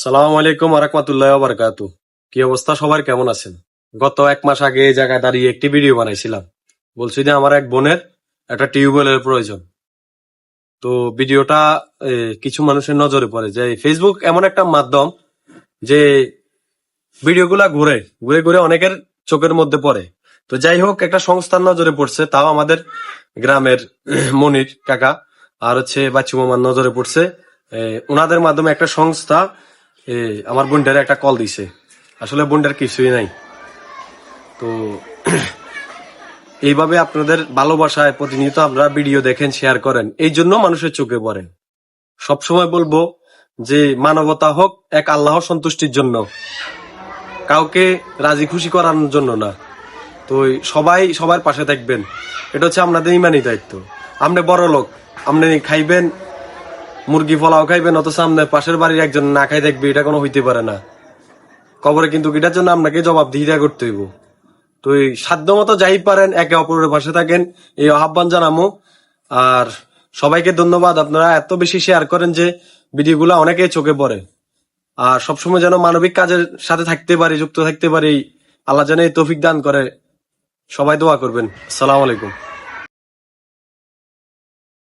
সালাম আলাইকুম আরাকাতুল্লাহ বারাকাতু। কি অবস্থা সবার, কেমন আছেন? গত 1 মাস আগে এই জায়গায় দাঁড়িয়ে একটি ভিডিও বানাইছিলাম। বলছি যে আমার এক বোনের একটা টিউবওয়েলের প্রয়োজন। তো ভিডিওটা কিছু মানুষের নজরে পড়ে যে ফেসবুক এমন একটা মাধ্যম যে ভিডিওগুলা ঘুরে ঘুরে ঘুরে অনেকের চোখের মধ্যে পড়ে। তো যাই হোক, একটা সংস্থার নজরে পড়ছে, তাও আমাদের গ্রামের মনির কাকা আর বাচ্চু মামার নজরে পড়ছে। ওনাদের মাধ্যমে একটা সংস্থা আমার বোনটার একটা কল দিছে। আসলে বোনটার কিছুই নাই। তো এইভাবে আপনাদের ভালোবাসায় প্রতিনিয়ত আমরা ভিডিও দেখেন, শেয়ার করেন, এই জন্য মানুষের চোখে পড়ে। সবসময় বলবো যে মানবতা হোক এক আল্লাহর সন্তুষ্টির জন্য, কাউকে রাজি খুশি করানোর জন্য না। তো সবাই সবার পাশে থাকবেন, এটা হচ্ছে আপনাদের ইমানি দায়িত্ব। আপনি বড় লোক, আপনি খাইবেন মুরগি পোলাও খাইবেন, অথচ আপনার পাশের বাড়ির একজন না খাই দেখবে, এটা কোনো হইতে পারে না। কবরে কিন্তু এটার জন্য আপনাকে জবাবদিহিতা করতে হইব। তো এই সাধ্য মতো যাই পারেন একে অপরের পাশে থাকেন, এই আহ্বান জানামো। আর সবাইকে ধন্যবাদ, আপনারা এত বেশি শেয়ার করেন যে ভিডিওগুলো অনেকে চোখে পড়ে। আর সবসময় যেন মানবিক কাজের সাথে থাকতে পারি, যুক্ত থাকতে পারি, আল্লাহ যেন এই তৌফিক দান করে। সবাই দোয়া করবেন। আসসালামু আলাইকুম।